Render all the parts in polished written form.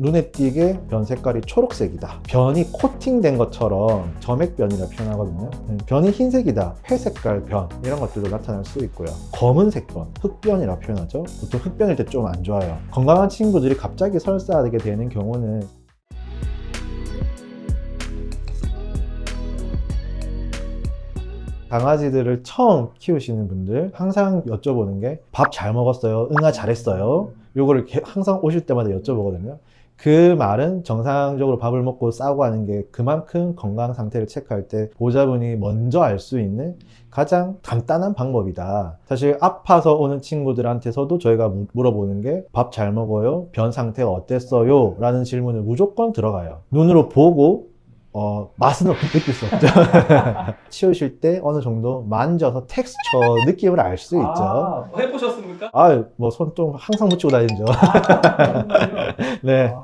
눈에 띄게 변 색깔이 초록색이다. 변이 코팅된 것처럼 점액변이라 표현하거든요. 변이 흰색이다. 회색깔 변 이런 것들도 나타날 수 있고요. 검은색 변, 흑변이라 표현하죠. 보통 흑변일 때 좀 안 좋아요. 건강한 친구들이 갑자기 설사하게 되는 경우는 강아지들을 처음 키우시는 분들 항상 여쭤보는 게 밥 잘 먹었어요? 응아 잘했어요? 요거를 항상 오실 때마다 여쭤보거든요. 그 말은 정상적으로 밥을 먹고 싸고 하는 게 그만큼 건강 상태를 체크할 때 보호자분이 먼저 알 수 있는 가장 간단한 방법이다. 사실 아파서 오는 친구들한테서도 저희가 물어보는 게 밥 잘 먹어요? 변 상태가 어땠어요? 라는 질문을 무조건 들어가요. 눈으로 보고 맛은 느낄 수 없죠. 치우실 때 어느 정도 만져서 텍스처 느낌을 알 수 있죠. 해보셨습니까? 뭐 손좀 항상 묻히고 다니죠. 정말요? 네.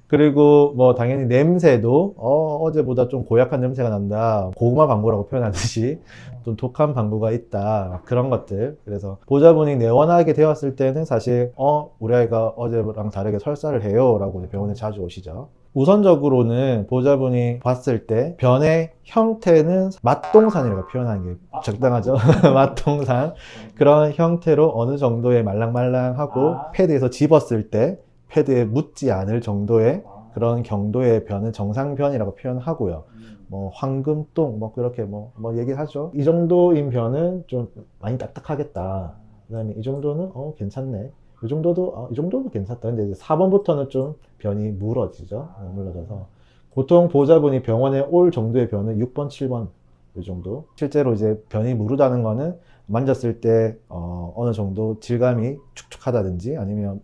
그리고 뭐 당연히 냄새도 어제보다 좀 고약한 냄새가 난다. 고구마 방구라고 표현하듯이 좀 독한 방구가 있다. 그런 것들. 그래서 보호자분이 내원하게 되었을 때는 사실 우리 아이가 어제랑 다르게 설사를 해요 라고 병원에 자주 오시죠. 우선적으로는 보호자분이 봤을 때 변의 형태는 맛동산이라고 표현하는 게 적당하죠. 맛동산. 그런 형태로 어느 정도의 말랑말랑하고 패드에서 집었을 때 패드에 묻지 않을 정도의 그런 경도의 변은 정상변이라고 표현하고요. 뭐 황금똥 뭐 그렇게 뭐 얘기하죠. 이 정도인 변은 좀 많이 딱딱하겠다. 그다음에 이 정도는 괜찮네. 이 정도도 괜찮다. 근데 이제 4번부터는 좀 변이 물어지죠. 물러져서 보통 보호자분이 병원에 올 정도의 변은 6번, 7번 이 정도. 실제로 이제 변이 무르다는 거는 만졌을 때 어느 정도 질감이 축축하다든지 아니면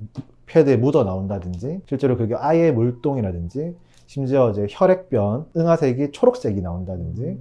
패드에 묻어 나온다든지 실제로 그게 아예 물똥이라든지 심지어 이제 혈액변, 응아색이 초록색이 나온다든지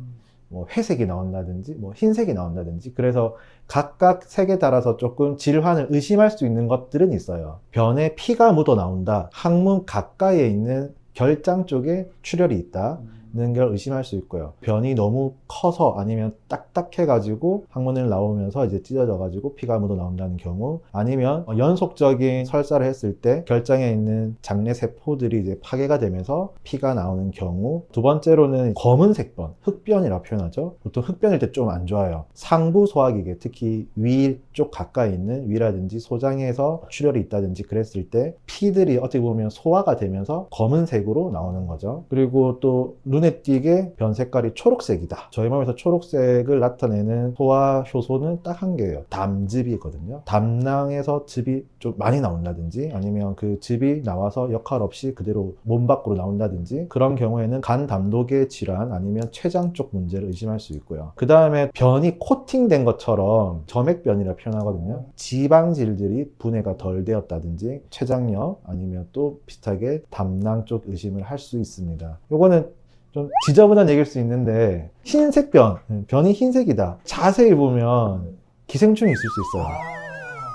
뭐 회색이 나온다든지 뭐 흰색이 나온다든지 그래서 각각 색에 따라서 조금 질환을 의심할 수 있는 것들은 있어요. 변에 피가 묻어 나온다. 항문 가까이에 있는 결장 쪽에 출혈이 있다는 걸 의심할 수 있고요. 변이 너무 커서 아니면 딱딱해가지고 항문을 나오면서 이제 찢어져가지고 피가 묻어 나온다는 경우 아니면 연속적인 설사를 했을 때 결장에 있는 장내 세포들이 이제 파괴가 되면서 피가 나오는 경우 두 번째로는 검은색 변, 흑변이라 표현하죠. 보통 흑변일 때 좀 안 좋아요. 상부 소화기계 특히 위 쪽 가까이 있는 위라든지 소장에서 출혈이 있다든지 그랬을 때 피들이 어떻게 보면 소화가 되면서 검은색으로 나오는 거죠. 그리고 또 눈에 띄게 변 색깔이 초록색이다. 저희 몸에서 초록색을 나타내는 소화 효소는 딱 한 개예요. 담즙이거든요. 담낭에서 즙이 좀 많이 나온다든지 아니면 그 즙이 나와서 역할 없이 그대로 몸 밖으로 나온다든지 그런 경우에는 간 담독의 질환 아니면 췌장 쪽 문제를 의심할 수 있고요. 그 다음에 변이 코팅된 것처럼 점액변이라 표현하거든요. 지방질들이 분해가 덜 되었다든지 췌장염 아니면 또 비슷하게 담낭 쪽 의심을 할 수 있습니다. 요거는 좀 지저분한 얘기일 수 있는데 흰색 변이 흰색이다. 자세히 보면 기생충이 있을 수 있어요.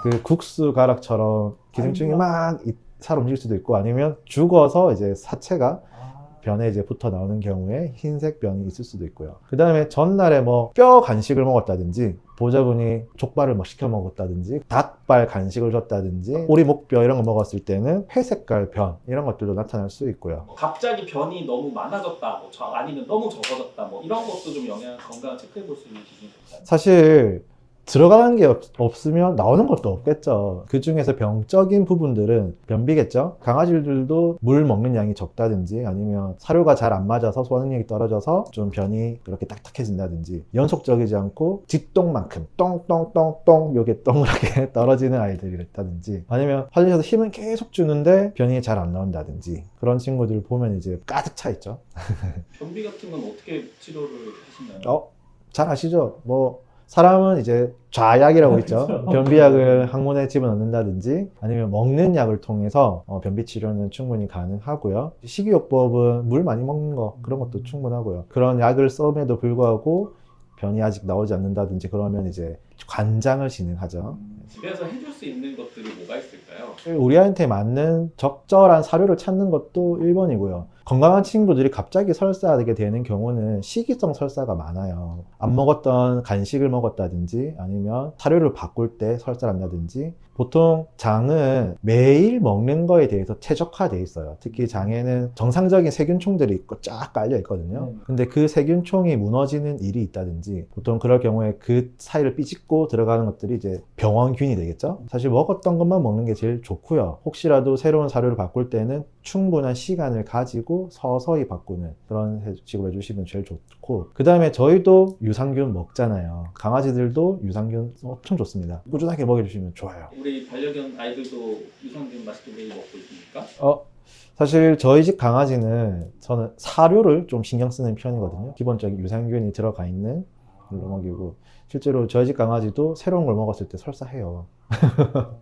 그 국수 가락처럼 기생충이 막 살 움직일 수도 있고 아니면 죽어서 이제 사체가 변에 이제 붙어 나오는 경우에 흰색 변이 있을 수도 있고요. 그 다음에 전날에 뭐 뼈 간식을 먹었다든지 보호자분이 족발을 뭐 시켜 먹었다든지 닭발 간식을 줬다든지 오리목뼈 이런 거 먹었을 때는 회색깔 변 이런 것들도 나타날 수 있고요. 갑자기 변이 너무 많아졌다, 아니면 너무 적어졌다, 뭐 이런 것도 좀 건강을 체크해 볼 수 있는 기준이 될까요? 사실 들어가는 게 없으면 나오는 것도 없겠죠. 그 중에서 병적인 부분들은 변비겠죠. 강아지들도 물 먹는 양이 적다든지 아니면 사료가 잘 안 맞아서 소화 능력이 떨어져서 좀 변이 그렇게 딱딱해진다든지 연속적이지 않고 쥐똥만큼 똥똥똥똥 요게 동그랗게 떨어지는 아이들이 있다든지 아니면 화장실에서 힘을 계속 주는데 변이 잘 안 나온다든지 그런 친구들 보면 이제 가득 차 있죠. 변비 같은 건 어떻게 치료를 하시나요? 잘 아시죠? 뭐 사람은 이제 좌약이라고 있죠. 변비약을 항문에 집어넣는다든지 아니면 먹는 약을 통해서 변비 치료는 충분히 가능하고요. 식이요법은 물 많이 먹는 거 그런 것도 충분하고요. 그런 약을 쏨에도 불구하고 변이 아직 나오지 않는다든지 그러면 이제 관장을 진행하죠. 집에서 해줄 수 있는 것들이 뭐가 있을까요? 우리한테 맞는 적절한 사료를 찾는 것도 1번이고요. 건강한 친구들이 갑자기 설사하게 되는 경우는 시기성 설사가 많아요. 안 먹었던 간식을 먹었다든지 아니면 사료를 바꿀 때 설사를 한다든지 보통 장은 매일 먹는 거에 대해서 최적화되어 있어요. 특히 장에는 정상적인 세균총들이 있고 쫙 깔려 있거든요. 근데 그 세균총이 무너지는 일이 있다든지 보통 그럴 경우에 그 사이를 삐집고 들어가는 것들이 이제 병원균이 되겠죠. 사실 먹었던 것만 먹는 게 제일 좋고요. 혹시라도 새로운 사료를 바꿀 때는 충분한 시간을 가지고 서서히 바꾸는 그런 식으로 해주시면 제일 좋고, 그 다음에 저희도 유산균 먹잖아요. 강아지들도 유산균 엄청 좋습니다. 꾸준하게 먹여주시면 좋아요. 우리 반려견 아이들도 유산균 맛있게 매일 먹고 있습니까? 사실 저희 집 강아지는 저는 사료를 좀 신경 쓰는 편이거든요. 기본적인 유산균이 들어가 있는 걸로 먹이고, 실제로 저희 집 강아지도 새로운 걸 먹었을 때 설사해요.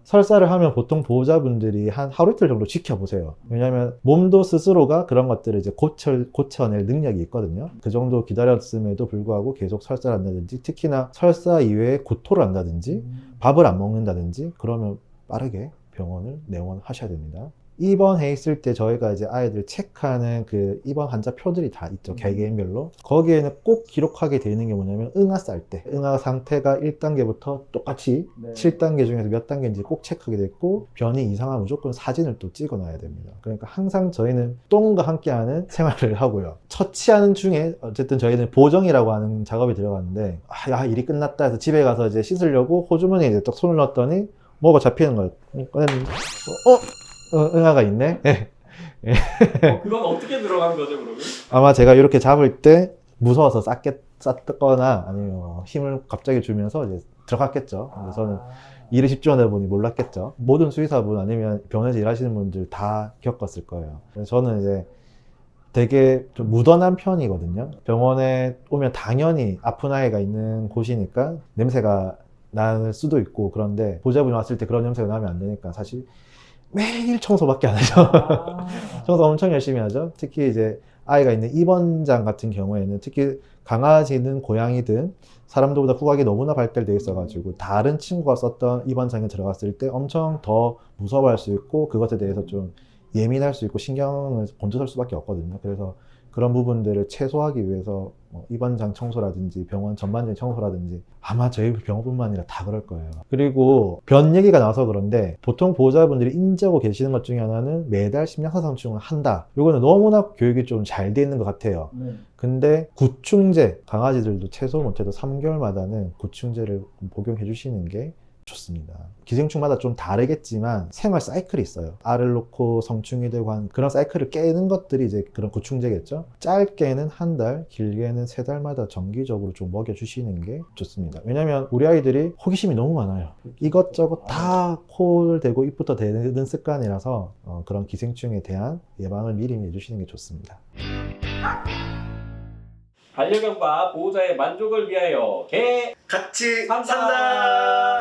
설사를 하면 보통 보호자분들이 한 하루 이틀 정도 지켜보세요. 왜냐하면 몸도 스스로가 그런 것들을 이제 고쳐낼 능력이 있거든요. 그 정도 기다렸음에도 불구하고 계속 설사를 한다든지, 특히나 설사 이외에 구토를 한다든지 밥을 안 먹는다든지 그러면 빠르게 병원을 내원하셔야 됩니다. 입원해 있을 때 저희가 이제 아이들 체크하는 그 입원 환자 표들이 다 있죠. 개개인별로. 거기에는 꼭 기록하게 되어 있는 게 뭐냐면 응아 쌀 때 응아 상태가 1단계부터 똑같이 7단계 중에서 몇 단계인지 꼭 체크하게 됐고, 변이 이상하면 무조건 사진을 또 찍어 놔야 됩니다. 그러니까 항상 저희는 똥과 함께하는 생활을 하고요. 처치하는 중에 어쨌든 저희는 보정이라고 하는 작업이 들어가는데, 일이 끝났다 해서 집에 가서 이제 씻으려고 호주머니에 이제 딱 손을 넣었더니 뭐가 잡히는 거예요. 꺼냈는데 응아가 있네. 그건 어떻게 들어간 거죠, 그러면? 아마 제가 이렇게 잡을 때 무서워서 쌌거나 아니면 힘을 갑자기 주면서 이제 들어갔겠죠. 근데 저는 일에 집중하다 보니 몰랐겠죠. 모든 수의사분 아니면 병원에서 일하시는 분들 다 겪었을 거예요. 그래서 저는 이제 되게 좀 무던한 편이거든요. 병원에 오면 당연히 아픈 아이가 있는 곳이니까 냄새가 날 수도 있고, 그런데 보호자분이 왔을 때 그런 냄새가 나면 안 되니까 사실 매일 청소밖에 안 하죠. 청소 엄청 열심히 하죠. 특히 이제 아이가 있는 입원장 같은 경우에는, 특히 강아지든 고양이든 사람들보다 후각이 너무나 발달되어 있어가지고 다른 친구가 썼던 입원장에 들어갔을 때 엄청 더 무서워할 수 있고, 그것에 대해서 좀 예민할 수 있고 신경을 곤두설 수밖에 없거든요. 그래서 그런 부분들을 최소화하기 위해서 입원장 청소라든지 병원 전반적인 청소라든지, 아마 저희 병원뿐만 아니라 다 그럴 거예요. 그리고 변 얘기가 나와서 그런데, 보통 보호자분들이 인지하고 계시는 것 중에 하나는 매달 심장사상충을 한다. 이거는 너무나 교육이 좀 잘 돼 있는 것 같아요. 근데 구충제, 강아지들도 최소 못해도 3개월마다는 구충제를 복용해 주시는 게 좋습니다. 기생충마다 좀 다르겠지만 생활 사이클이 있어요. 알을 놓고 성충이 되고 한 그런 사이클을 깨는 것들이 이제 그런 구충제겠죠. 짧게는 한 달, 길게는 3달마다 정기적으로 좀 먹여주시는 게 좋습니다. 왜냐면 우리 아이들이 호기심이 너무 많아요. 이것저것 다 코를 대고 입부터 대는 습관이라서 그런 기생충에 대한 예방을 미리 해주시는 게 좋습니다. 반려견과 보호자의 만족을 위하여 개 같이 산다. 산다.